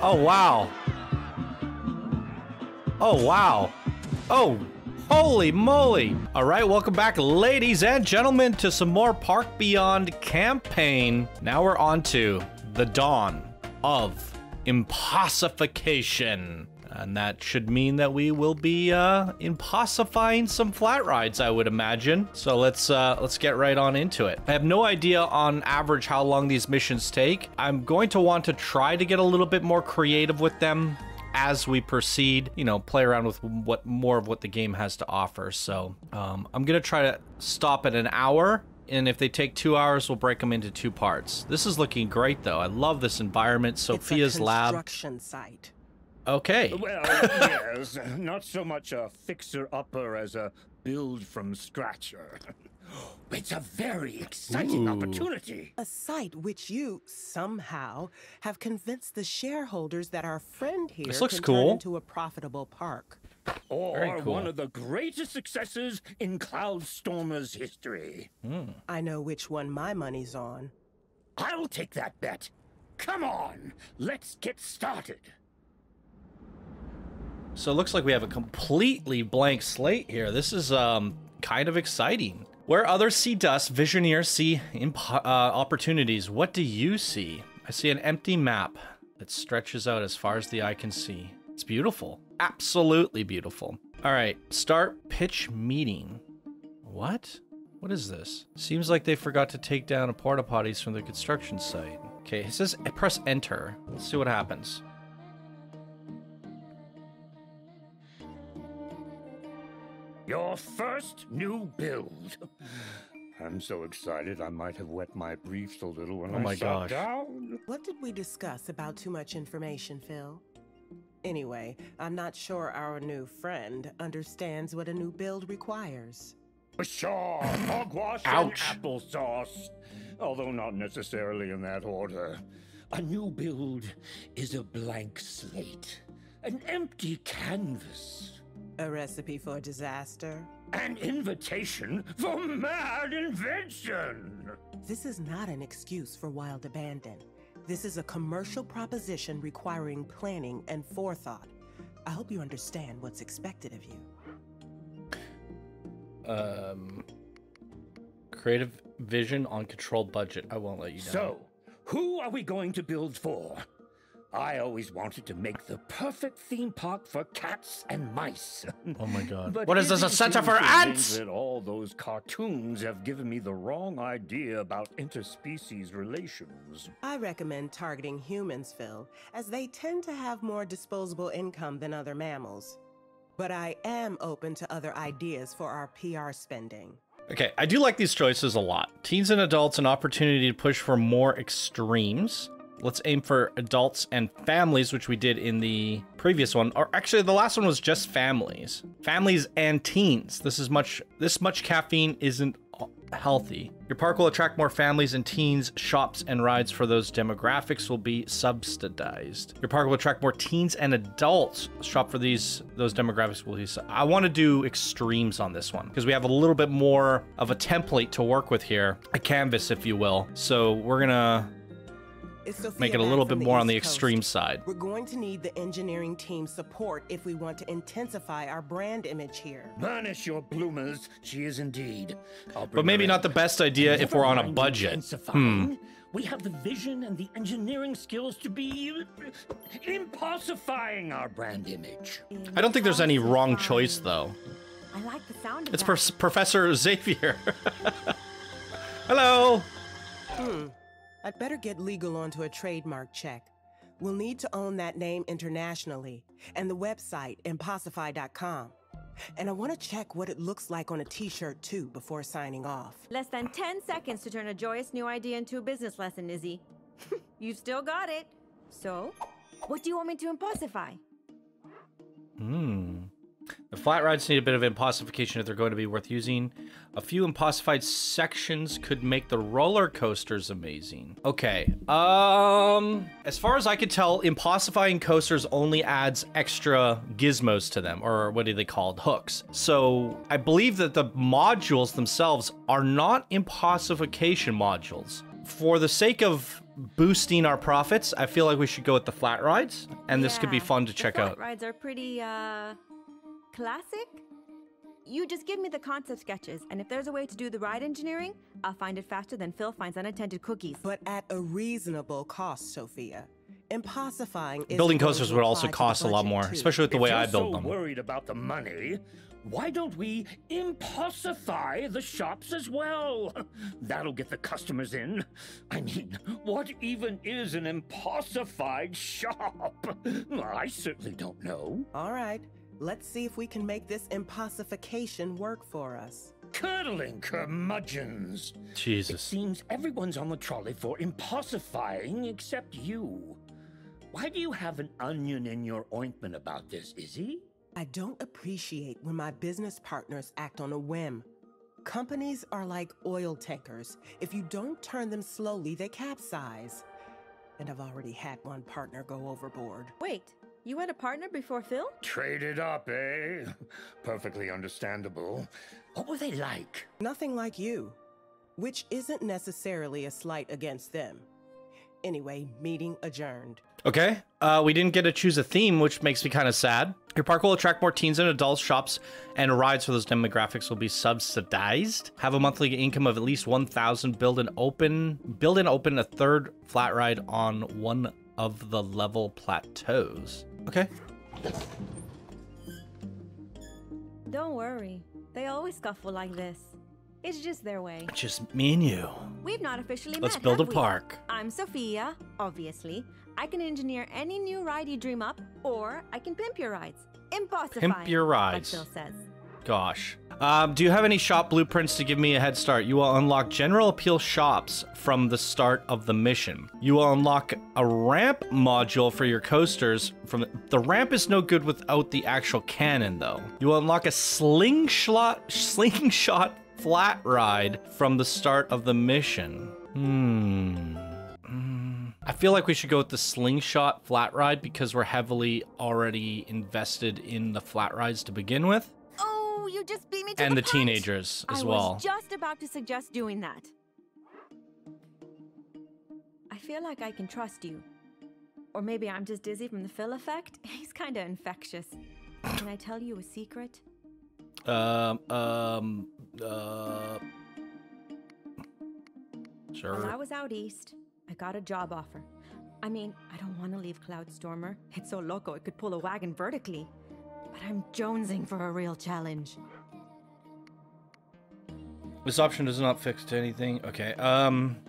Oh, wow. Oh, wow. Oh, holy moly. All right, welcome back, ladies and gentlemen, to some more Park Beyond campaign. Now we're on to the dawn of Impossification. And that should mean that we will be impossifying some flat rides, I would imagine. So let's get right on into it. I have no idea on average how long these missions take. I'm going to want to try to get a little bit more creative with them as we proceed, you know, play around with what more of what the game has to offer. So I'm gonna try to stop at an hour, and if they take 2 hours, we'll break them into 2 parts. This is looking great though. I love this environment. Sophia's lab. Construction site. Okay. Well, yes, not so much a fixer-upper as a build-from-scratcher. It's a very exciting opportunity. A site which you, somehow, have convinced the shareholders that our friend here This looks can cool. turn into a profitable park. Or cool. one of the greatest successes in Cloudstormer's history. I know which one my money's on. I'll take that bet. Come on, let's get started. So it looks like we have a completely blank slate here. This is kind of exciting. Where others see dust, visioneers see opportunities. What do you see? I see an empty map that stretches out as far as the eye can see. It's beautiful. Absolutely beautiful. All right, start pitch meeting. What? What is this? Seems like they forgot to take down a porta potties from the construction site. Okay, it says press enter. Let's see what happens. Your first new build. I'm so excited I might have wet my briefs a little when I sat down. What did we discuss about too much information, Phil? Anyway, I'm not sure our new friend understands what a new build requires. Sure, hogwash and applesauce. Although not necessarily in that order. A new build is a blank slate. An empty canvas. A recipe for disaster? An invitation for mad invention! This is not an excuse for wild abandon. This is a commercial proposition requiring planning and forethought. I hope you understand what's expected of you. Creative vision on controlled budget. I won't let you down. So, who are we going to build for? I always wanted to make the perfect theme park for cats and mice. Oh my god. But What is this, a it center seems for to me ants? that all those cartoons have given me the wrong idea about interspecies relations. I recommend targeting humans, Phil, as they tend to have more disposable income than other mammals. But I am open to other ideas for our PR spending. Okay, I do like these choices a lot. Teens and adults, an opportunity to push for more extremes. Let's aim for adults and families, which we did in the previous one. Or actually, the last one was just families. Families and teens. This much caffeine isn't healthy. Your park will attract more families and teens. Shops and rides for those demographics will be subsidized. Your park will attract more teens and adults. Shop for those demographics will be. I want to do extremes on this one because we have a little bit more of a template to work with here, a canvas, if you will. So we're gonna make it a little bit more on the extreme side. We're going to need the engineering team's support if we want to intensify our brand image here. Burnish your bloomers, she is indeed. But maybe not the best idea if we're on a budget. We have the vision and the engineering skills to be impossifying our brand image. I don't think there's any wrong choice, though. I like the sound of It's that. Professor Xavier. Hello. I'd better get legal onto a trademark check. We'll need to own that name internationally, and the website, Impossify.com. And I want to check what it looks like on a t-shirt too before signing off. Less than 10 seconds to turn a joyous new idea into a business lesson, Izzy. You've still got it. So, what do you want me to impossify? The flat rides need a bit of impossification if they're going to be worth using. A few impossified sections could make the roller coasters amazing. Okay, as far as I could tell, impossifying coasters only adds extra gizmos to them, or what are they called? Hooks. So I believe that the modules themselves are not impossification modules. For the sake of boosting our profits, I feel like we should go with the flat rides, and this could be fun to check out. Flat rides are pretty, classic? You just give me the concept sketches, and if there's a way to do the ride engineering, I'll find it faster than Phil finds unattended cookies. But at a reasonable cost, Sophia. Impossifying is Building coasters would also cost a lot more, especially with the way I build them. If you're so worried about the money, why don't we impossify the shops as well? That'll get the customers in. I mean, what even is an impossified shop? I certainly don't know. All right, let's see if we can make this impossification work for us. Curdling curmudgeons. Jesus. It seems everyone's on the trolley for impossifying except you. Why do you have an onion in your ointment about this, Izzy? I don't appreciate when my business partners act on a whim. Companies are like oil tankers. If you don't turn them slowly, they capsize. And I've already had one partner go overboard. Wait, you had a partner before Phil? Traded up, eh? Perfectly understandable. What were they like? Nothing like you, which isn't necessarily a slight against them. Anyway, meeting adjourned. Okay, we didn't get to choose a theme, which makes me kind of sad. Your park will attract more teens and adults, shops, and rides for those demographics will be subsidized. Have a monthly income of at least 1,000. Build and open a third flat ride on one of the level plateaus. Okay. Don't worry. They always scuffle like this. It's just their way. Just me and you. We've not officially met, Let's build a have we? park. I'm Sophia, obviously. I can engineer any new ride you dream up, or I can pimp your rides. Impossify. Pimp your rides. Like Phil says. Gosh. Do you have any shop blueprints to give me a head start? You will unlock general appeal shops from the start of the mission. You will unlock a ramp module for your coasters. The ramp is no good without the actual cannon, though. You will unlock a slingshot flat ride from the start of the mission. I feel like we should go with the slingshot flat ride because we're heavily already invested in the flat rides to begin with. Oh, you just beat me to And the punch. teenagers as well. I was just about to suggest doing that. I feel like I can trust you. Or maybe I'm just dizzy from the Phil effect. He's kind of infectious. Can I tell you a secret? Sure. When I was out east, I got a job offer. I mean, I don't want to leave Cloudstormer. It's so loco it could pull a wagon vertically. But I'm jonesing for a real challenge. This option does not fix to anything. Okay,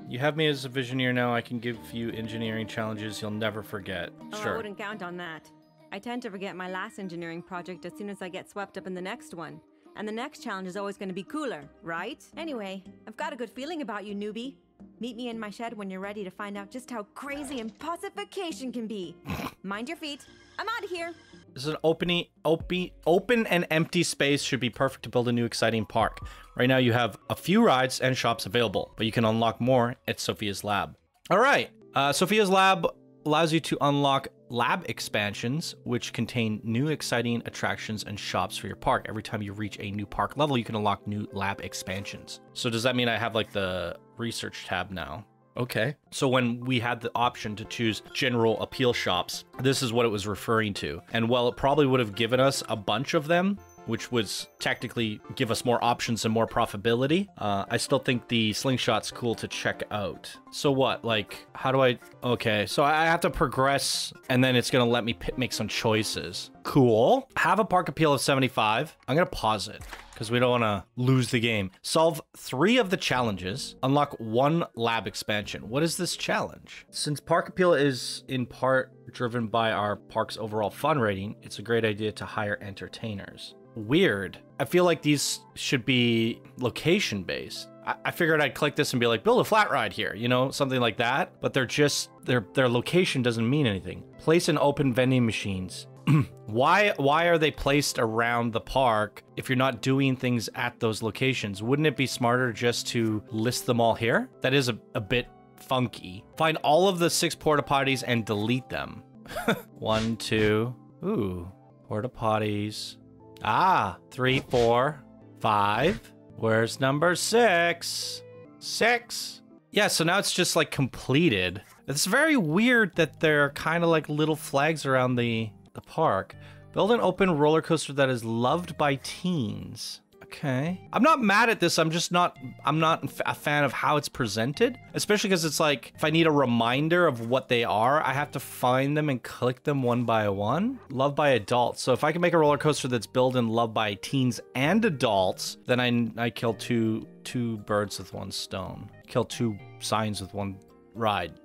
you have me as a visioneer now. I can give you engineering challenges you'll never forget. Oh, Sure. I wouldn't count on that. I tend to forget my last engineering project as soon as I get swept up in the next one. And the next challenge is always going to be cooler, right? Anyway, I've got a good feeling about you, newbie. Meet me in my shed when you're ready to find out just how crazy impossification can be. Mind your feet. I'm out of here. This is an open and empty space should be perfect to build a new exciting park. Right now you have a few rides and shops available, but you can unlock more at Sophia's Lab. All right, Sophia's Lab allows you to unlock lab expansions, which contain new exciting attractions and shops for your park. Every time you reach a new park level, you can unlock new lab expansions. So does that mean I have like the research tab now? Okay. So when we had the option to choose general appeal shops, this is what it was referring to. And while it probably would have given us a bunch of them, which would technically give us more options and more profitability, I still think the slingshot's cool to check out. So what, like, how do I, okay, so I have to progress and then it's gonna let me make some choices. Cool. Have a park appeal of 75. I'm gonna pause it because we don't wanna lose the game. Solve 3 of the challenges, unlock 1 lab expansion. What is this challenge? Since park appeal is in part driven by our park's overall fun rating, it's a great idea to hire entertainers. Weird. I feel like these should be location based. I figured I'd click this and be like, build a flat ride here, you know, something like that. But they're just, their location doesn't mean anything. Place and open vending machines. Why are they placed around the park if you're not doing things at those locations? Wouldn't it be smarter just to list them all here? That is a bit funky. Find all of the 6 porta potties and delete them. 1, 2. Ooh, porta potties. Ah, 3, 4, 5. Where's number 6? 6. Yeah, so now it's just like completed. It's very weird that they're kind of like little flags around the park. Build an open roller coaster that is loved by teens. Okay. I'm not mad at this. I'm not a fan of how it's presented, especially because it's like, if I need a reminder of what they are, I have to find them and click them one by one. Loved by adults. So if I can make a roller coaster that's built and loved by teens and adults, then I kill two birds with one stone. Kill 2 signs with one ride.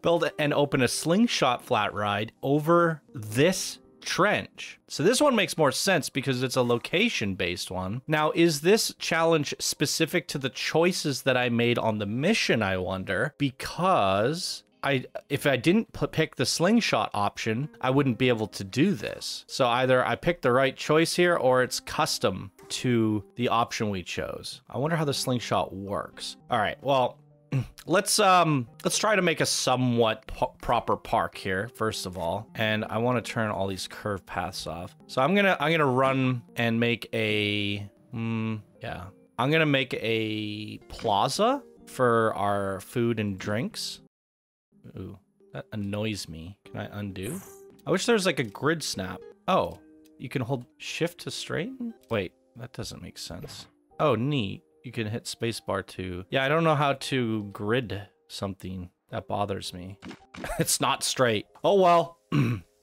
Build and open a slingshot flat ride over this trench. So this one makes more sense because it's a location-based one. Now, is this challenge specific to the choices that I made on the mission, I wonder? Because if I didn't pick the slingshot option, I wouldn't be able to do this. So either I picked the right choice here or it's custom to the option we chose. I wonder how the slingshot works. All right, well, let's try to make a somewhat proper park here first of all, and I want to turn all these curved paths off. So I'm gonna run and make a I'm gonna make a plaza for our food and drinks. Ooh, that annoys me. Can I undo? I wish there was like a grid snap. Oh, you can hold shift to straighten? Wait, that doesn't make sense. Oh, neat. You can hit spacebar too. Yeah, I don't know how to grid something. That bothers me. It's not straight. Oh, well.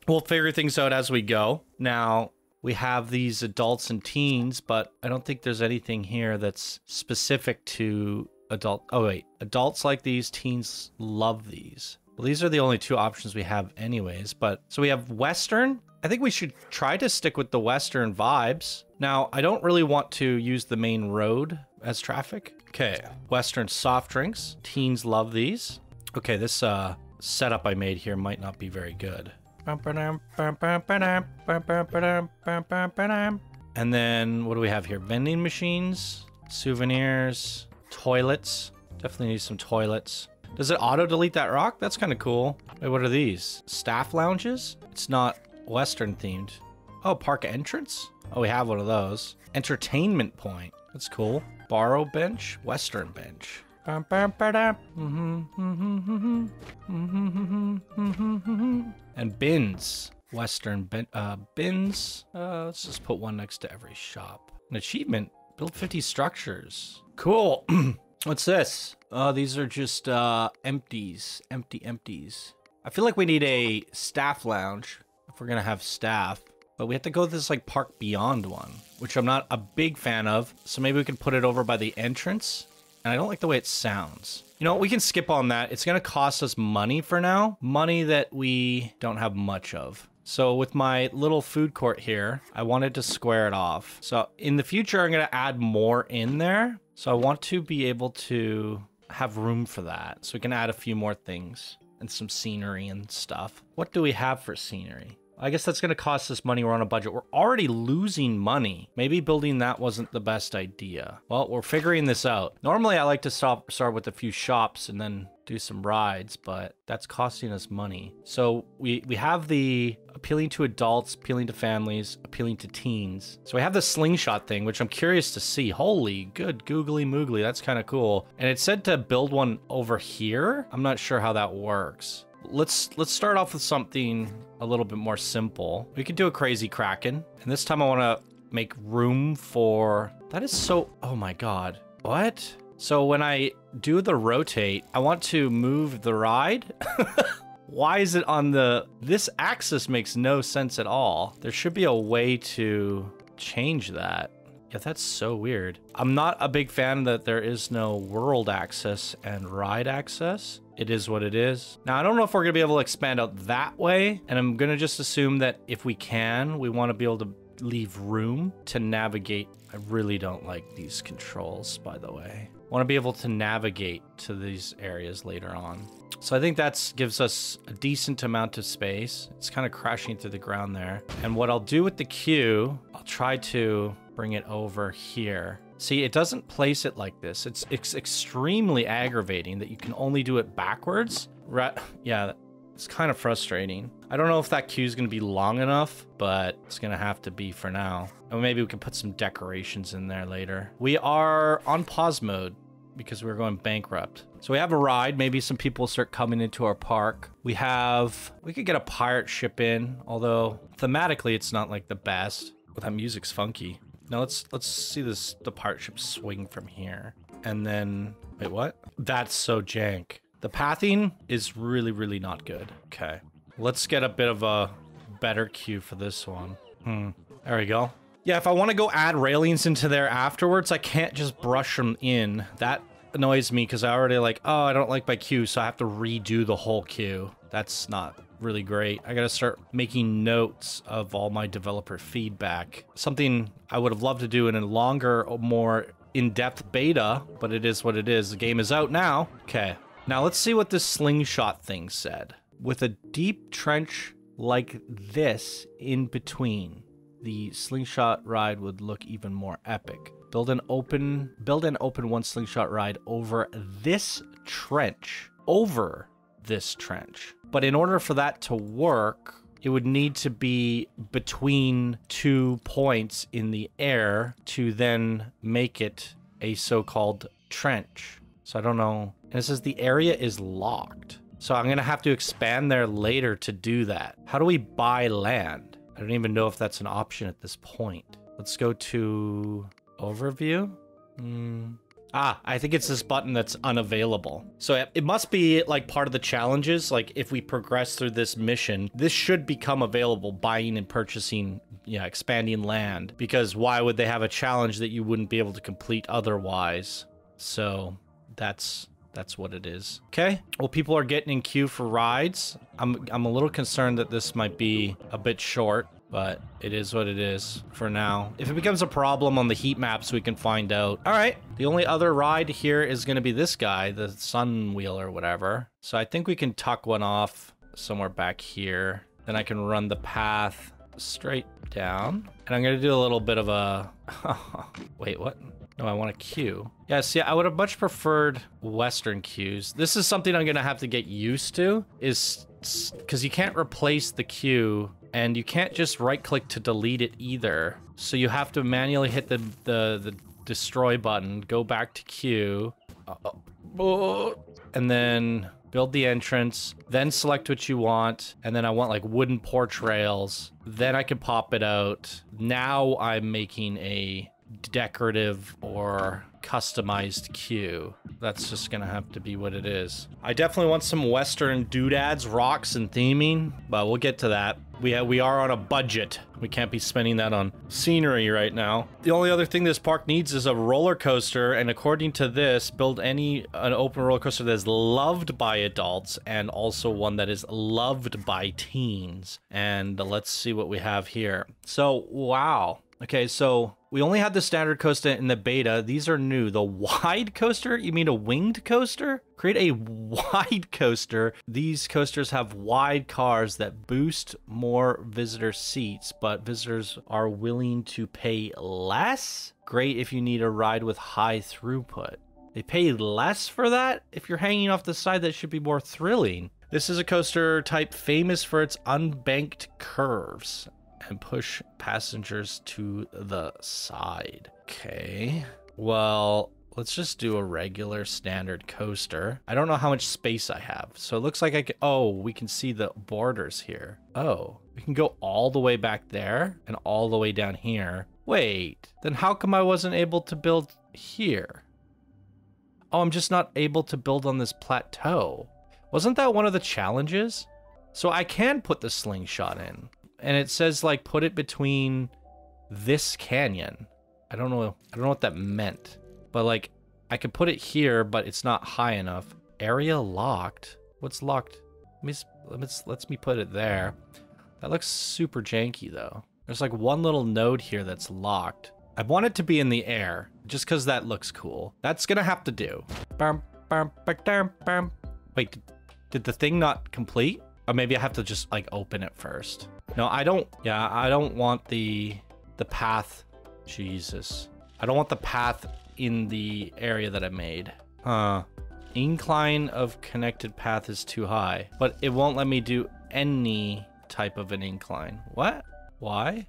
We'll figure things out as we go. Now, we have these adults and teens, but I don't think there's anything here that's specific to oh, wait. Adults like these, teens love these. Well, these are the only 2 options we have anyways, but... So we have Western. I think we should try to stick with the Western vibes. Now, I don't really want to use the main road as traffic. Okay, Western soft drinks. Teens love these. Okay, this setup I made here might not be very good. And then, what do we have here? Vending machines, souvenirs, toilets. Definitely need some toilets. Does it auto-delete that rock? That's kind of cool. Wait, what are these? Staff lounges? It's not Western themed. Oh, park entrance? Oh, we have one of those. Entertainment point. That's cool. Borrow bench? Western bench. And bins. Western bins. Let's just put one next to every shop. An achievement. Build 50 structures. Cool. What's this? Oh, these are just empties. Empties. I feel like we need a staff lounge if we're gonna have staff. But we have to go to this like park beyond one, which I'm not a big fan of. So maybe we can put it over by the entrance. And I don't like the way it sounds. You know what? We can skip on that. It's gonna cost us money for now. Money that we don't have much of. So with my little food court here, I wanted to square it off. So in the future, I'm gonna add more in there. So I want to be able to have room for that. So we can add a few more things and some scenery and stuff. What do we have for scenery? I guess that's going to cost us money. We're on a budget. We're already losing money. Maybe building that wasn't the best idea. Well, we're figuring this out. Normally, I like to start with a few shops and then do some rides, but that's costing us money. So we have the appealing to adults, appealing to families, appealing to teens. So we have the slingshot thing, which I'm curious to see. Holy good googly moogly. That's kind of cool. And it said to build one over here. I'm not sure how that works. Let's start off with something a little bit more simple. We could do a crazy kraken. And this time I want to make room for... That is so... Oh my god. What? So when I do the rotate, I want to move the ride. Why is it on the... This axis makes no sense at all. There should be a way to change that. Yeah, that's so weird. I'm not a big fan that there is no world access and ride access. It is what it is. Now, I don't know if we're gonna be able to expand out that way, and I'm gonna just assume that if we can, we wanna be able to leave room to navigate. I really don't like these controls, by the way. I wanna be able to navigate to these areas later on. So I think that gives us a decent amount of space. It's kind of crashing through the ground there. And what I'll do with the queue, I'll try to bring it over here. See, it doesn't place it like this. It's extremely aggravating that you can only do it backwards. Yeah, it's kind of frustrating. I don't know if that queue is going to be long enough, but it's going to have to be for now. Or maybe we can put some decorations in there later. We are on pause mode because we're going bankrupt. So we have a ride. Maybe some people will start coming into our park. We could get a pirate ship in, although thematically it's not like the best. But that music's funky. Now let's see the pirate ship swing from here. And then, wait, what? That's so jank. The pathing is really, really not good. Okay. Let's get a bit of a better queue for this one. There we go. Yeah, if I want to go add railings into there afterwards, I can't just brush them in. That annoys me because I already like, oh, I don't like my queue, so I have to redo the whole queue. That's not really great. I gotta start making notes of all my developer feedback. Something I would have loved to do in a longer, more in-depth beta, but it is what it is. The game is out now. Okay, now let's see what this slingshot thing said. With a deep trench like this in between, the slingshot ride would look even more epic. Build an open one slingshot ride over this trench. But in order for that to work, it would need to be between 2 points in the air to then make it a so-called trench. So I don't know. And it says the area is locked. So I'm going to have to expand there later to do that. How do we buy land? I don't even know if that's an option at this point. Let's go to overview. I think it's this button that's unavailable. So it must be like part of the challenges. Like if we progress through this mission, this should become available, buying and purchasing, expanding land. Because why would they have a challenge that you wouldn't be able to complete otherwise? So that's what it is. Okay. Well, people are getting in queue for rides. I'm a little concerned that this might be a bit short, but it is what it is for now. If it becomes a problem on the heat maps, we can find out. All right. The only other ride here is going to be this guy, the sun wheel or whatever. So I think we can tuck one off somewhere back here. Then I can run the path straight down. And I'm going to do a little bit of a... Wait, what? No, I want a queue. Yeah, see, I would have much preferred Western queues. This is something I'm going to have to get used to, is because you can't replace the queue and you can't just right click to delete it either. So you have to manually hit the destroy button, go back to queue, and then build the entrance, then select what you want. And then I want like wooden porch rails. Then I can pop it out. Now I'm making a decorative or customized queue. That's just gonna have to be what it is. I definitely want some Western doodads, rocks, and theming, but we'll get to that. We are on a budget. We can't be spending that on scenery right now. The only other thing this park needs is a roller coaster, and according to this, build an open roller coaster that is loved by adults and also one that is loved by teens. And let's see what we have here. So, wow. Okay, so we only had the standard coaster in the beta. These are new. The wide coaster? You mean a winged coaster? Create a wide coaster. These coasters have wide cars that boost more visitor seats, but visitors are willing to pay less? Great if you need a ride with high throughput. They pay less for that? If you're hanging off the side, that should be more thrilling. This is a coaster type famous for its unbanked curves and push passengers to the side. Okay, well, let's just do a regular standard coaster. I don't know how much space I have, so it looks like I can... Oh, we can see the borders here. Oh, we can go all the way back there and all the way down here. Wait, then how come I wasn't able to build here? Oh, I'm just not able to build on this plateau. Wasn't that one of the challenges? So I can put the slingshot in. And it says, like, put it between this canyon. I don't know what that meant. But, like, I could put it here, but it's not high enough. Area locked? What's locked? Let's me put it there. That looks super janky, though. There's, like, one little node here that's locked. I want it to be in the air, just because that looks cool. That's gonna have to do. Wait, Did the thing not complete? Or maybe I have to just like open it first. No, I don't. Yeah, I don't want the path. Jesus. I don't want the path in the area that I made. Incline of connected path is too high, but it won't let me do any type of an incline. What? Why?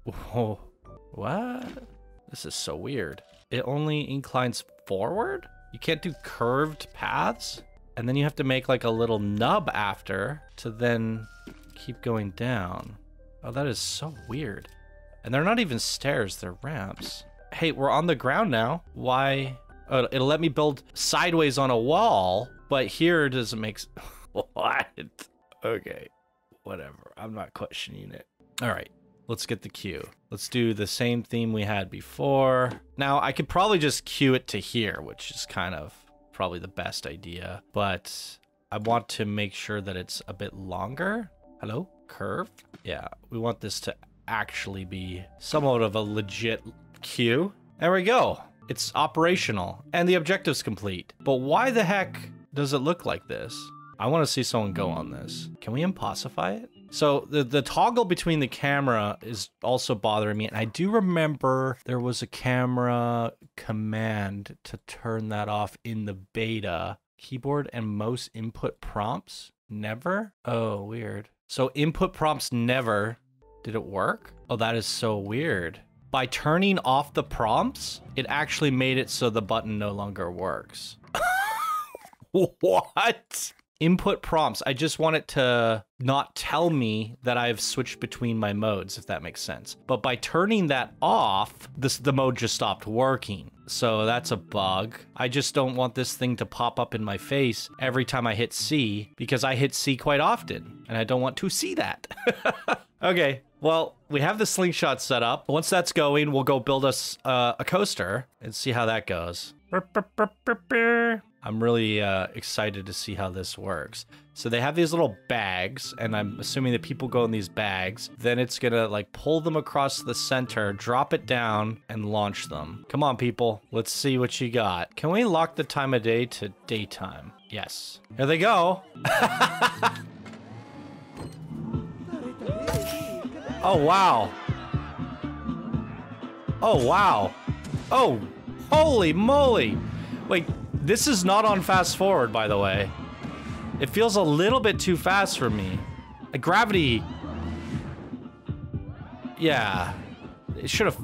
Whoa. What? This is so weird. It only inclines forward? You can't do curved paths? And then you have to make like a little nub after to then keep going down. Oh, that is so weird. And they're not even stairs, they're ramps. Hey, we're on the ground now. Why? Oh, it'll let me build sideways on a wall, but here it doesn't make what? Okay, whatever. I'm not questioning it. All right, let's get the queue. Let's do the same theme we had before. Now, I could probably just queue it to here, which is kind of probably the best idea, but I want to make sure that it's a bit longer. Hello? Curved? Yeah, we want this to actually be somewhat of a legit queue. There we go. It's operational and the objective's complete. But why the heck does it look like this? I want to see someone go on this. Can we impossify it? So the toggle between the camera is also bothering me. And I do remember there was a camera command to turn that off in the beta. Keyboard and mouse input prompts? Never? Oh, weird. So input prompts never. Did it work? Oh, that is so weird. By turning off the prompts, it actually made it so the button no longer works. What? Input prompts. I just want it to not tell me that I've switched between my modes, if that makes sense. But by turning that off, the mode just stopped working. So that's a bug. I just don't want this thing to pop up in my face every time I hit C, because I hit C quite often, and I don't want to see that. Okay, well, we have the slingshot set up. Once that's going, we'll go build us a coaster and see how that goes. I'm really excited to see how this works. So they have these little bags, and I'm assuming that people go in these bags. Then it's gonna like pull them across the center, drop it down, and launch them. Come on, people. Let's see what you got. Can we lock the time of day to daytime? Yes. Here they go. Oh, wow. Oh, wow. Oh, holy moly. Wait, this is not on fast forward, by the way. It feels a little bit too fast for me. Gravity. Yeah. It should have...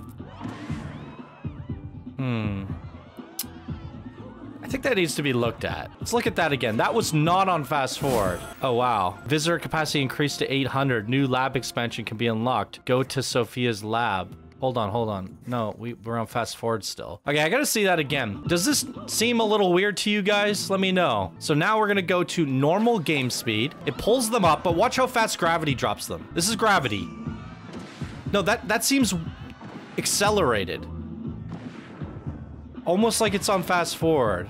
I think that needs to be looked at. Let's look at that again. That was not on fast forward. Oh, wow. Visitor capacity increased to 800. New lab expansion can be unlocked. Go to Sophia's lab. Hold on. No, we're on fast forward still. Okay, I gotta see that again. Does this seem a little weird to you guys? Let me know. So now we're gonna go to normal game speed. It pulls them up, but watch how fast gravity drops them. This is gravity. No, that seems accelerated. Almost like it's on fast forward.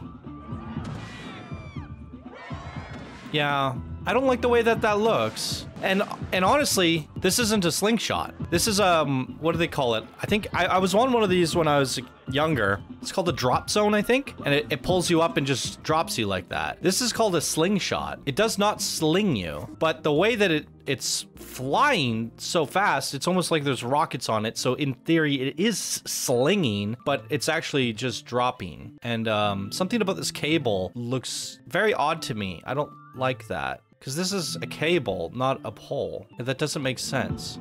Yeah, I don't like the way that looks. And honestly, this isn't a slingshot. This is, what do they call it? I think I was on one of these when I was younger. It's called a drop zone, I think. And it pulls you up and just drops you like that. This is called a slingshot. It does not sling you, but the way that it's flying so fast, it's almost like there's rockets on it. So in theory, it is slinging, but it's actually just dropping. And something about this cable looks very odd to me. I don't like that. Because this is a cable, not a pole. That doesn't make sense.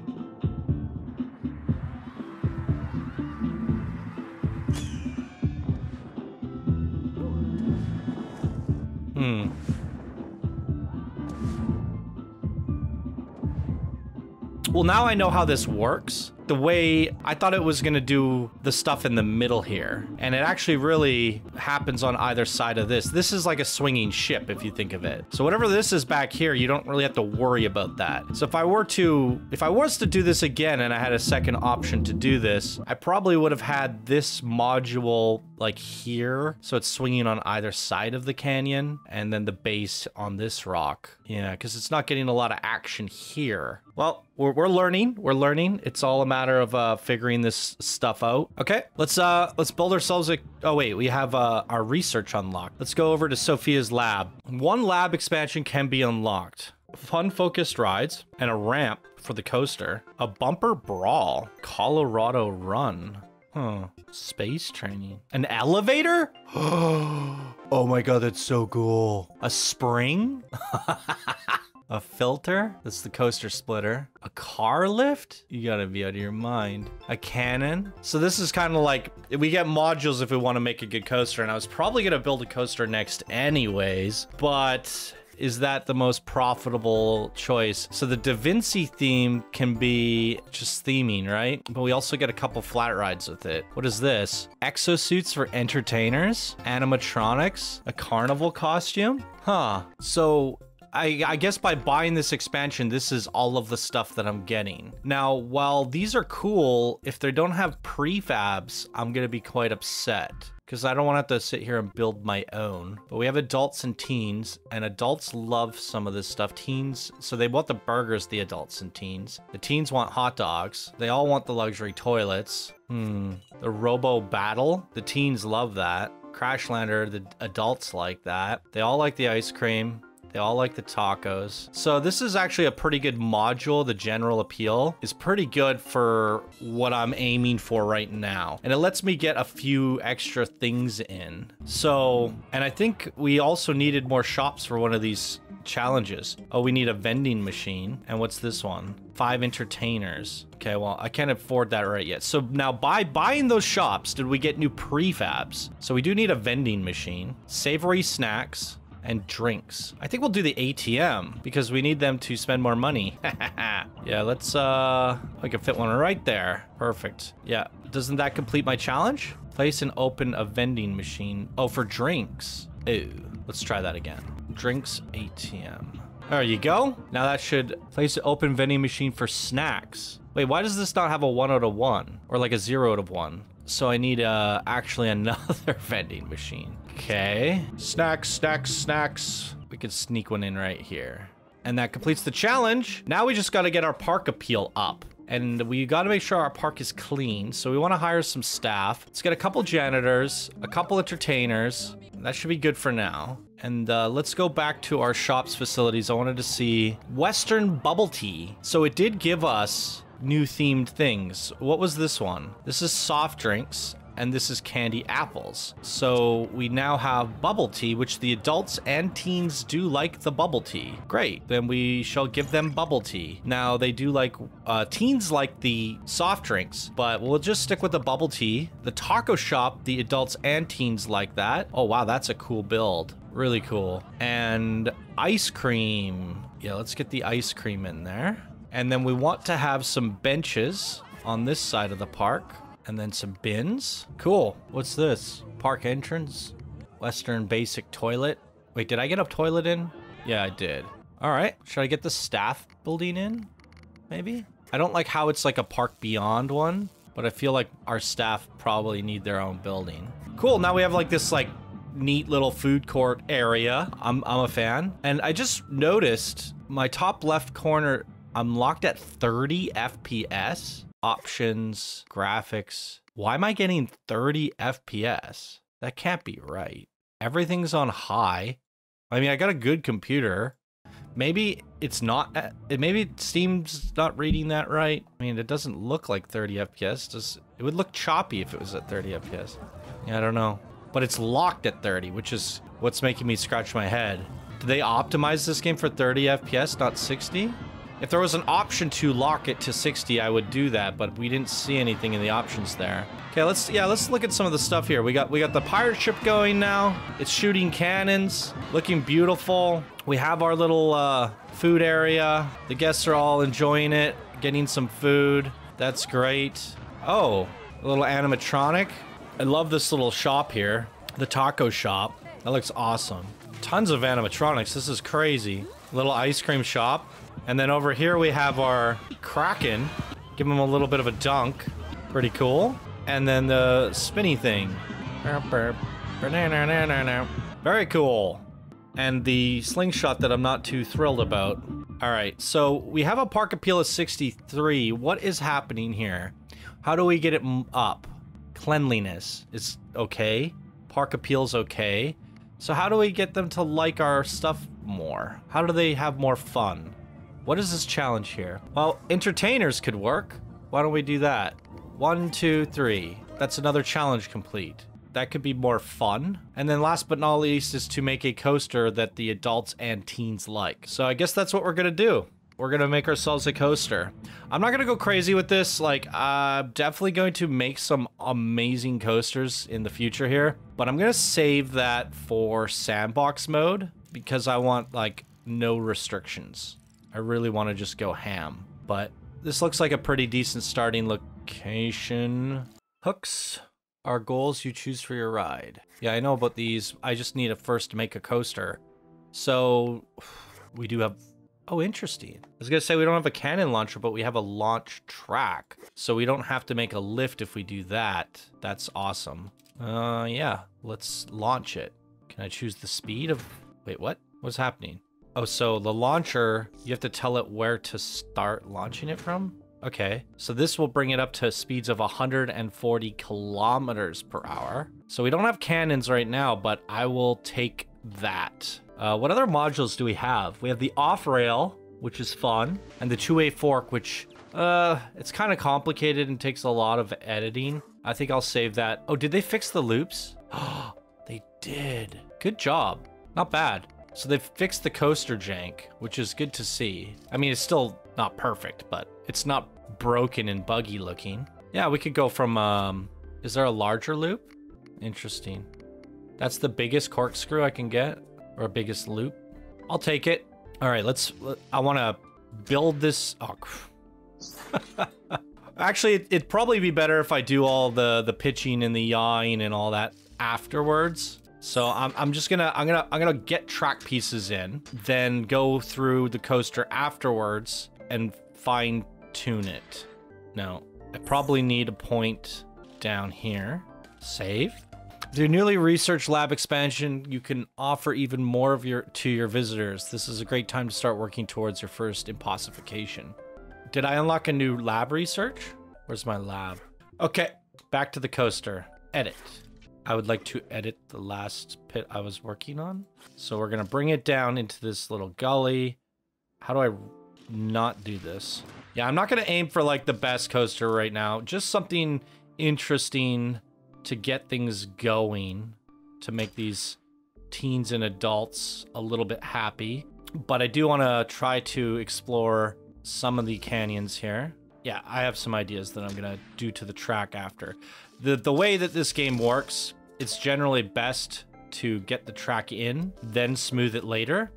Well, now I know how this works. The way I thought it was gonna do the stuff in the middle here. And it actually really happens on either side of this. This is like a swinging ship, if you think of it. So whatever this is back here, you don't really have to worry about that. So if I was to do this again and I had a second option to do this, I probably would have had this module like here, so it's swinging on either side of the canyon, and then the base on this rock. Yeah, because it's not getting a lot of action here. Well, we're learning. We're learning. It's all a matter of figuring this stuff out. Okay, let's build ourselves a... Oh wait, we have our research unlocked. Let's go over to Sophia's lab. One lab expansion can be unlocked. Fun-focused rides and a ramp for the coaster. A bumper brawl. Colorado Run. Huh. Space training. An elevator? Oh my god, that's so cool. A spring? A filter? That's the coaster splitter. A car lift? You gotta be out of your mind. A cannon? So this is kind of like, we get modules if we want to make a good coaster, and I was probably gonna build a coaster next anyways, but... is that the most profitable choice? So the Da Vinci theme can be just theming, right? But we also get a couple flat rides with it. What is this? Exosuits for entertainers? Animatronics? A carnival costume? Huh. So I guess by buying this expansion, this is all of the stuff that I'm getting. Now, while these are cool, if they don't have prefabs, I'm gonna be quite upset, because I don't want to have to sit here and build my own. But we have adults and teens, and adults love some of this stuff. Teens, so they want the burgers, the adults and teens. The teens want hot dogs. They all want the luxury toilets. The Robo Battle, the teens love that. Crashlander, the adults like that. They all like the ice cream. They all like the tacos. So this is actually a pretty good module. The general appeal is pretty good for what I'm aiming for right now. And it lets me get a few extra things in. So, and I think we also needed more shops for one of these challenges. Oh, we need a vending machine. And what's this one? 5 entertainers. Okay, well, I can't afford that right yet. So now by buying those shops, did we get new prefabs? So we do need a vending machine, savory snacks, and drinks. I think we'll do the ATM because we need them to spend more money. Yeah, let's, I can fit one right there. Perfect. Yeah. Doesn't that complete my challenge? Place and open a vending machine. Oh, for drinks. Ooh, let's try that again. Drinks ATM. There you go. Now that should place an open vending machine for snacks. Wait, why does this not have a 1 out of 1 or like a 0 out of 1? So I need actually another vending machine. Okay. Snacks, snacks, snacks. We could sneak one in right here. And that completes the challenge. Now we just got to get our park appeal up. And we got to make sure our park is clean. So we want to hire some staff. Let's get a couple janitors, a couple entertainers. That should be good for now. And let's go back to our shops facilities. I wanted to see Western Bubble Tea. So it did give us new themed things. What was this one? This is soft drinks, and this is candy apples. So we now have bubble tea, which the adults and teens do like the bubble tea. Great, then we shall give them bubble tea. Now they do like, teens like the soft drinks, but we'll just stick with the bubble tea. The taco shop, the adults and teens like that. Oh wow, that's a cool build. Really cool. And ice cream. Yeah, let's get the ice cream in there. And then we want to have some benches on this side of the park. And then some bins. Cool. What's this? Park entrance. Western basic toilet. Wait, did I get a toilet in? Yeah, I did. All right. Should I get the staff building in? Maybe? I don't like how it's like a park beyond one. But I feel like our staff probably need their own building. Cool. Now we have like this like neat little food court area. I'm a fan. And I just noticed my top left corner... I'm locked at 30 FPS. Options, graphics. Why am I getting 30 FPS? That can't be right. Everything's on high. I mean, I got a good computer. Maybe it's not, maybe Steam's not reading that right. I mean, it doesn't look like 30 FPS. It would look choppy if it was at 30 FPS. Yeah, I don't know. But it's locked at 30, which is what's making me scratch my head. Did they optimize this game for 30 FPS, not 60? If there was an option to lock it to 60, I would do that, but we didn't see anything in the options there. Okay, let's look at some of the stuff here. We got the pirate ship going now. It's shooting cannons, looking beautiful. We have our little food area. The guests are all enjoying it, getting some food. That's great. Oh, a little animatronic. I love this little shop here, the taco shop. That looks awesome. Tons of animatronics. This is crazy. Little ice cream shop. And then over here we have our Kraken. Give him a little bit of a dunk. Pretty cool. And then the spinny thing. Very cool. And the slingshot that I'm not too thrilled about. All right, so we have a park appeal of 63. What is happening here? How do we get it up? Cleanliness is okay. Park appeal's okay. So how do we get them to like our stuff more? How do they have more fun? What is this challenge here? Well, entertainers could work. Why don't we do that? 1, 2, 3. That's another challenge complete. That could be more fun. And then last but not least is to make a coaster that the adults and teens like. So I guess that's what we're gonna do. We're gonna make ourselves a coaster. I'm not gonna go crazy with this. Like, I'm definitely going to make some amazing coasters in the future here. But I'm gonna save that for sandbox mode because I want, like, no restrictions. I really want to just go ham. But this looks like a pretty decent starting location. Hooks are goals you choose for your ride. Yeah, I know about these. I just need to first make a coaster. So we do have... Oh, interesting. I was gonna say we don't have a cannon launcher, but we have a launch track. So we don't have to make a lift if we do that. That's awesome. Yeah, let's launch it. Can I choose the speed of... Wait, what? What's happening? Oh, so the launcher, you have to tell it where to start launching it from? Okay, so this will bring it up to speeds of 140 kilometers per hour. So we don't have cannons right now, but I will take that. What other modules do we have? We have the off-rail, which is fun, and the two-way fork, which, it's kind of complicated and takes a lot of editing. I think I'll save that. Oh, did they fix the loops? Oh, they did. Good job. Not bad. So they've fixed the coaster jank, which is good to see. I mean, it's still not perfect, but it's not broken and buggy looking. Yeah, we could go from, is there a larger loop? Interesting. That's the biggest corkscrew I can get, or biggest loop. I'll take it. All right, I want to build this. Oh, actually, it'd probably be better if I do all the pitching and the yawing and all that afterwards. So I'm gonna get track pieces in, then go through the coaster afterwards and fine tune it. Now, I probably need a point down here. Save. The newly researched lab expansion, you can offer even more of to your visitors. This is a great time to start working towards your first Impossification. Did I unlock a new lab research? Where's my lab? Okay, back to the coaster. Edit. I would like to edit the last pit I was working on. So we're gonna bring it down into this little gully. How do I not do this? Yeah, I'm not gonna aim for like the best coaster right now. Just something interesting to get things going, to make these teens and adults a little bit happy. But I do wanna try to explore some of the canyons here. Yeah, I have some ideas that I'm gonna do to the track after. The way that this game works, it's generally best to get the track in, then smooth it later.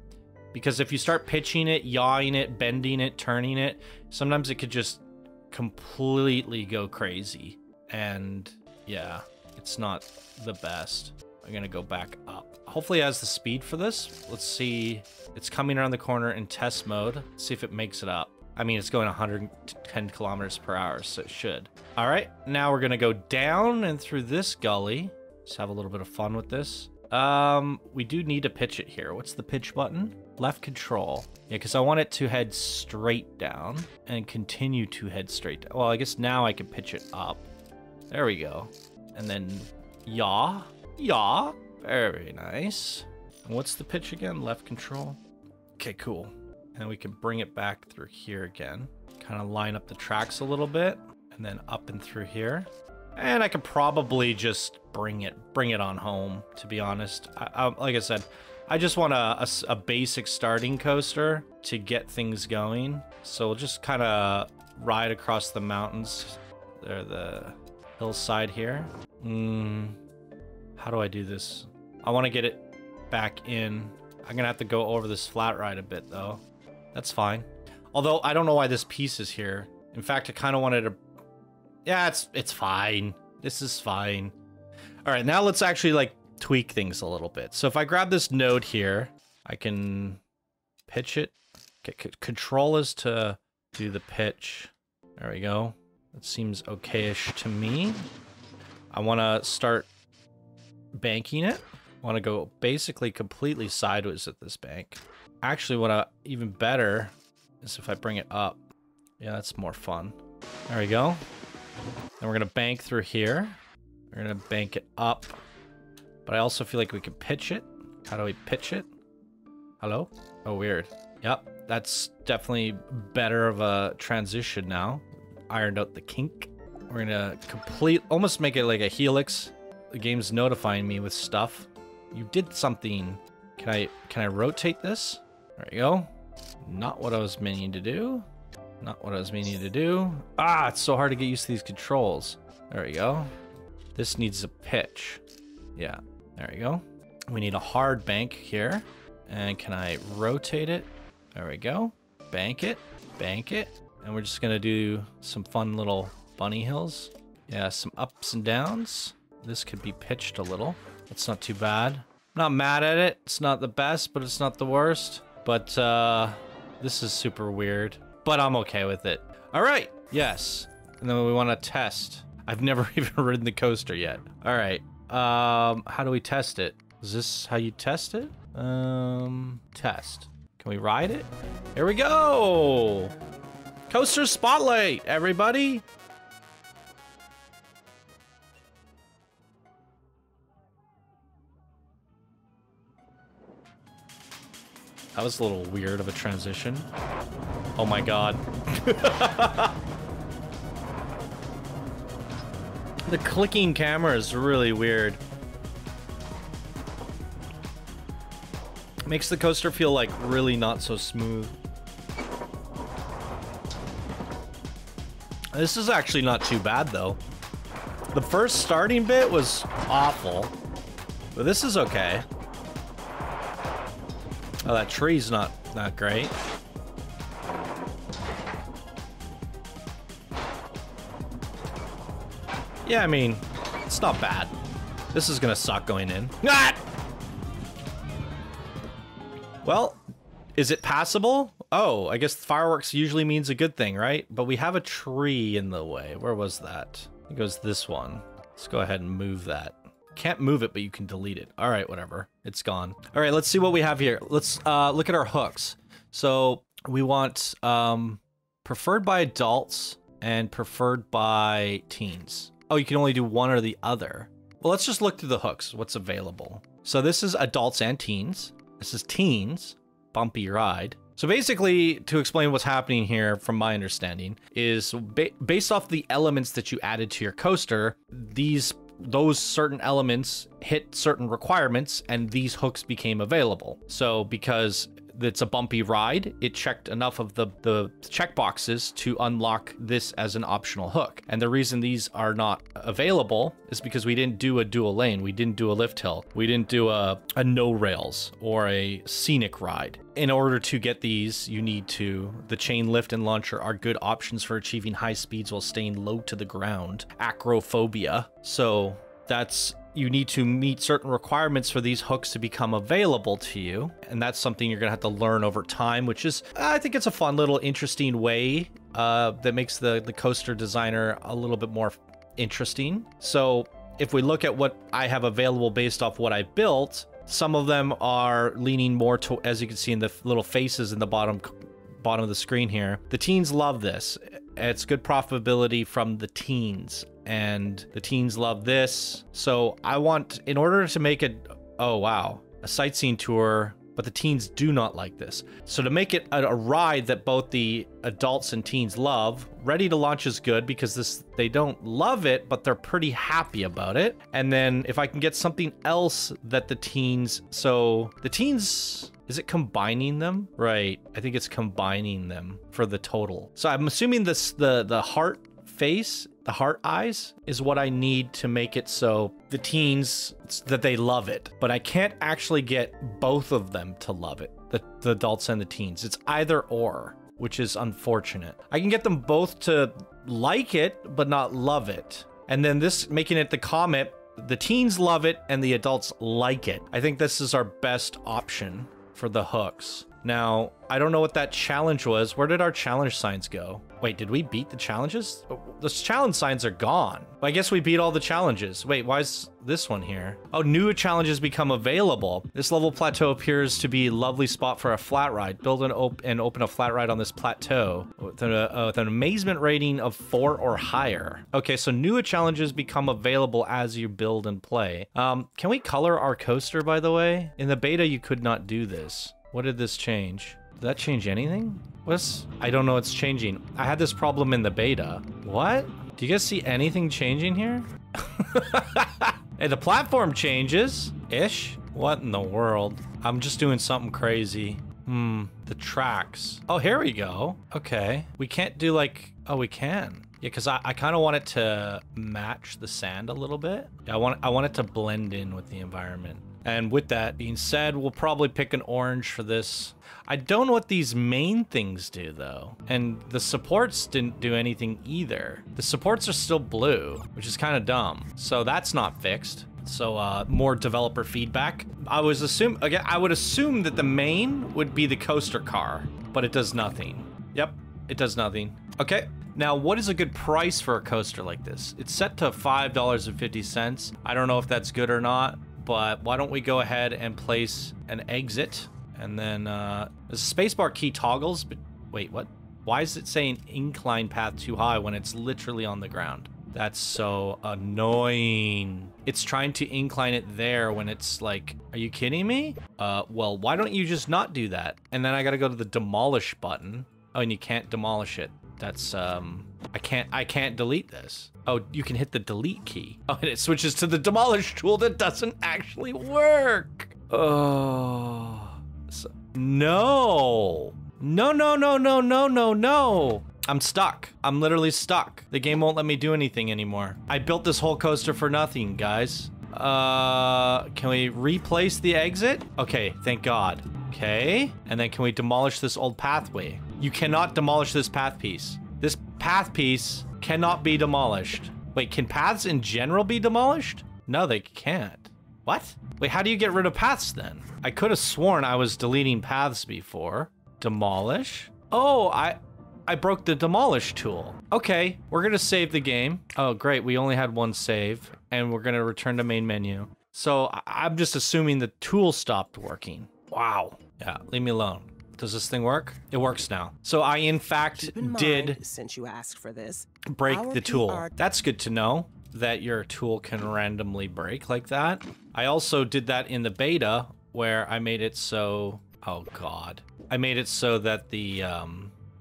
Because if you start pitching it, yawing it, bending it, turning it, sometimes it could just completely go crazy. And yeah, it's not the best. I'm gonna go back up. Hopefully it has the speed for this. Let's see. It's coming around the corner in test mode. Let's see if it makes it up. I mean, it's going 110 kilometers per hour, so it should. All right, now we're gonna go down and through this gully. Just have a little bit of fun with this. We do need to pitch it here. What's the pitch button? Left control. Yeah, because I want it to head straight down and continue to head straight down. Well, I guess now I can pitch it up. There we go. And then yaw. Yaw. Very nice. And what's the pitch again? Left control. Okay, cool. And we can bring it back through here again. Kind of line up the tracks a little bit. And then up and through here. And I could probably just bring it on home, to be honest. Like I said, I just want a basic starting coaster to get things going. So we'll just kind of ride across the mountains. There, the hillside here. How do I do this? I want to get it back in. I'm gonna have to go over this flat ride a bit though. That's fine. Although I don't know why this piece is here. In fact, I kind of wanted to... Yeah, it's fine. This is fine. All right, now let's actually like tweak things a little bit. So if I grab this node here, I can pitch it. Okay, control is to do the pitch. There we go. That seems okay-ish to me. I want to start banking it. Want to go basically completely sideways at this bank. Actually, what even better is if I bring it up. Yeah, that's more fun. There we go. Then we're gonna bank through here. We're gonna bank it up. But I also feel like we can pitch it. How do we pitch it? Hello? Oh, weird. Yep, that's definitely better of a transition now. Ironed out the kink. We're gonna almost make it like a helix. The game's notifying me with stuff. You did something. Can I rotate this? There you go. Not what I was meaning to do. Not what I was meaning to do. Ah, it's so hard to get used to these controls. There we go. This needs a pitch. Yeah, there we go. We need a hard bank here. And can I rotate it? There we go. Bank it. Bank it. And we're just gonna do some fun little bunny hills. Yeah, some ups and downs. This could be pitched a little. It's not too bad. I'm not mad at it. It's not the best, but it's not the worst. But this is super weird. But I'm okay with it. All right. Yes. And then we want to test. I've never even ridden the coaster yet. All right. How do we test it? Is this how you test it? Test. Can we ride it? Here we go. Coaster spotlight, everybody. That was a little weird of a transition. Oh my god. The clicking camera is really weird. Makes the coaster feel like really not so smooth. This is actually not too bad though. The first starting bit was awful, but this is okay. Oh, that tree's not great. Yeah, I mean, it's not bad. This is gonna suck going in. Ah! Well, is it passable? Oh, I guess fireworks usually means a good thing, right? But we have a tree in the way. Where was that? It goes this one. Let's go ahead and move that. Can't move it, but you can delete it. All right, whatever. It's gone. All right, let's see what we have here. Let's look at our hooks. So we want preferred by adults and preferred by teens. Oh, you can only do one or the other. Well, let's just look through the hooks. What's available? So this is adults and teens. This is teens, bumpy ride. So basically, to explain what's happening here, from my understanding, is based off the elements that you added to your coaster, those certain elements hit certain requirements and these hooks became available. So because it's a bumpy ride, it checked enough of the check boxes to unlock this as an optional hook. And the reason these are not available is because we didn't do a dual lane, we didn't do a lift hill, we didn't do a no rails or a scenic ride. In order to get these, you need the chain lift and launcher are good options for achieving high speeds while staying low to the ground. Acrophobia. So you need to meet certain requirements for these hooks to become available to you. And that's something you're gonna have to learn over time, which is, I think it's a fun little interesting way that makes the coaster designer a little bit more interesting. So if we look at what I have available based off what I built, some of them are leaning more to, as you can see in the little faces in the bottom of the screen here. The teens love this. It's good profitability from the teens, and the teens love this. So I want, in order to make it, oh wow, a sightseeing tour, but the teens do not like this. So to make it a ride that both the adults and teens love, ready to launch is good because they don't love it, but they're pretty happy about it. And then if I can get something else that the teens, so the teens, is it combining them? Right, I think it's combining them for the total. So I'm assuming the heart face, the heart eyes is what I need to make it so the teens, that they love it. But I can't actually get both of them to love it, the adults and the teens. It's either or, which is unfortunate. I can get them both to like it, but not love it. And then this, making it the Comet, the teens love it and the adults like it. I think this is our best option for the hooks. Now, I don't know what that challenge was. Where did our challenge signs go? Wait, did we beat the challenges? Oh, the challenge signs are gone. Well, I guess we beat all the challenges. Wait, why is this one here? Oh, new challenges become available. This level plateau appears to be a lovely spot for a flat ride. Build and open a flat ride on this plateau with an amazement rating of 4 or higher. Okay, so new challenges become available as you build and play. Can we color our coaster, by the way? In the beta, you could not do this. What did this change? Did that change anything? I don't know what's changing. I had this problem in the beta. What? Do you guys see anything changing here? Hey, the platform changes. Ish? What in the world? I'm just doing something crazy. The tracks. Oh, here we go. Okay. We can't do like... Oh, we can. Yeah, because I kind of want it to match the sand a little bit. Yeah, I want it to blend in with the environment. And with that being said, we'll probably pick an orange for this. I don't know what these main things do, though. And the supports didn't do anything either. The supports are still blue, which is kind of dumb. So that's not fixed. So more developer feedback. I would assume that the main would be the coaster car, but it does nothing. Yep, it does nothing. Okay. Now, what is a good price for a coaster like this? It's set to $5.50. I don't know if that's good or not. But why don't we go ahead and place an exit, and then the spacebar key toggles, but wait, what? Why is it saying incline path too high when it's literally on the ground? That's so annoying. It's trying to incline it there when it's like, are you kidding me? Well, why don't you just not do that? And then I gotta go to the demolish button. Oh, and you can't demolish it. That's, I can't delete this. Oh, you can hit the delete key. Oh, and it switches to the demolish tool that doesn't actually work. Oh, no. No. I'm stuck. I'm literally stuck. The game won't let me do anything anymore. I built this whole coaster for nothing, guys. Can we replace the exit? Okay, thank God. Okay, and then can we demolish this old pathway? You cannot demolish this path piece. This path piece cannot be demolished. Wait, can paths in general be demolished? No, they can't. What? Wait, how do you get rid of paths then? I could have sworn I was deleting paths before. Demolish? Oh, I broke the demolish tool. Okay, we're gonna save the game. Oh, great, we only had one save, and we're gonna return to main menu. So I'm just assuming the tool stopped working. Wow. Yeah, leave me alone. Does this thing work? It works now. So I, in fact, did, since you asked for this, break the tool. That's good to know, that your tool can randomly break like that. I also did that in the beta, where I made it so... Oh, God. I made it so that the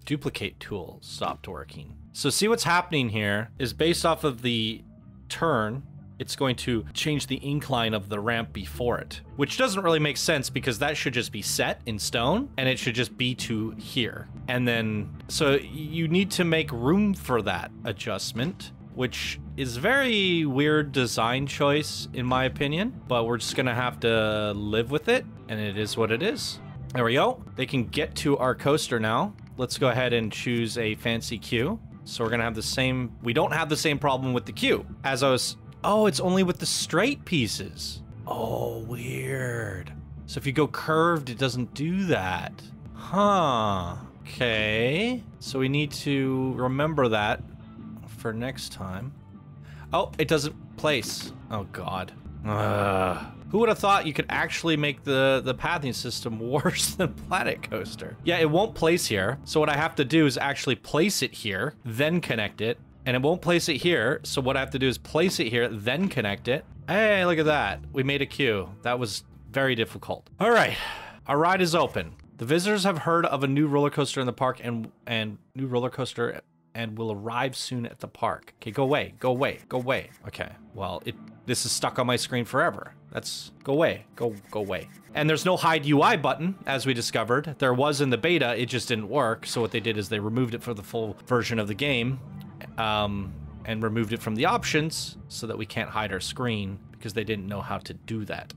duplicate tool stopped working. So see what's happening here is based off of the turn, it's going to change the incline of the ramp before it, which doesn't really make sense because that should just be set in stone and it should just be to here. And then, so you need to make room for that adjustment, which is very weird design choice in my opinion, but we're just gonna have to live with it, and it is what it is. There we go. They can get to our coaster now. Let's go ahead and choose a fancy queue. So we're gonna have the same, we don't have the same problem with the queue. As I was, oh, it's only with the straight pieces. Oh, weird. So if you go curved, it doesn't do that. Huh. Okay. So we need to remember that for next time. Oh, it doesn't place. Oh, God. Who would have thought you could actually make the pathing system worse than Planet Coaster? Yeah, it won't place here. So what I have to do is actually place it here, then connect it. And it won't place it here. So what I have to do is place it here, then connect it. Hey, look at that. We made a queue. That was very difficult. All right, our ride is open. The visitors have heard of a new roller coaster in the park and new roller coaster and will arrive soon at the park. Okay, go away, go away, go away. Okay, well, this is stuck on my screen forever. That's, go away, go away. And there's no hide UI button, as we discovered. There was in the beta, it just didn't work. So what they did is they removed it for the full version of the game, and removed it from the options so that we can't hide our screen because they didn't know how to do that.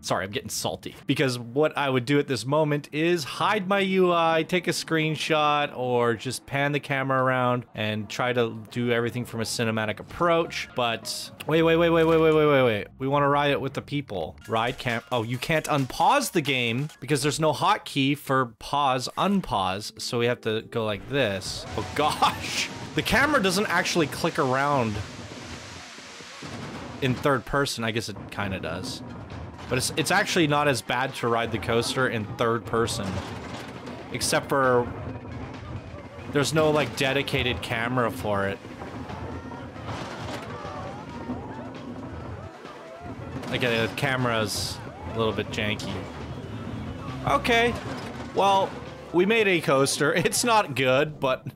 Sorry, I'm getting salty. Because what I would do at this moment is hide my UI, take a screenshot, or just pan the camera around and try to do everything from a cinematic approach. But wait. We want to ride it with the people. Ride camp. Oh, you can't unpause the game because there's no hotkey for pause, unpause. So we have to go like this. Oh gosh. The camera doesn't actually click around in third person. I guess it kind of does. But it's actually not as bad to ride the coaster in third person. Except for there's no like dedicated camera for it. Again, the camera's a little bit janky. Okay, well, we made a coaster. It's not good, but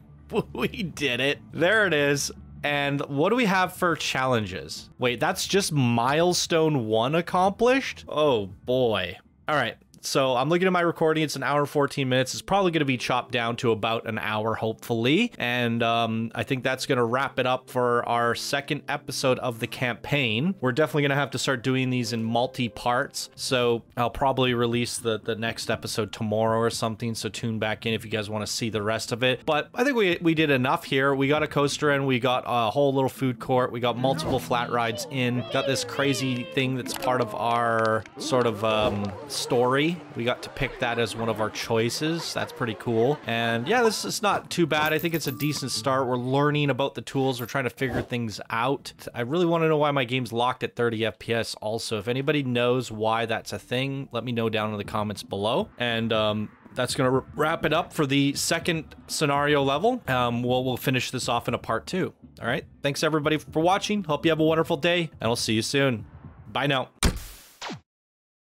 we did it. There it is. And what do we have for challenges? Wait, that's just milestone 1 accomplished? Oh boy. All right. So I'm looking at my recording. It's an hour and 14 minutes. It's probably going to be chopped down to about an hour, hopefully. And I think that's going to wrap it up for our second episode of the campaign. We're definitely going to have to start doing these in multi-parts. So I'll probably release the next episode tomorrow or something. So tune back in if you guys want to see the rest of it. But I think we did enough here. We got a coaster in. We got a whole little food court. We got multiple flat rides in. Got this crazy thing that's part of our sort of story. We got to pick that as one of our choices. That's pretty cool. And yeah, this is not too bad. I think it's a decent start. We're learning about the tools. We're trying to figure things out. I really want to know why my game's locked at 30 FPS also. If anybody knows why that's a thing, let me know down in the comments below. And that's going to wrap it up for the second scenario level. We'll finish this off in a part 2. All right. Thanks everybody for watching. Hope you have a wonderful day, and I'll see you soon. Bye now.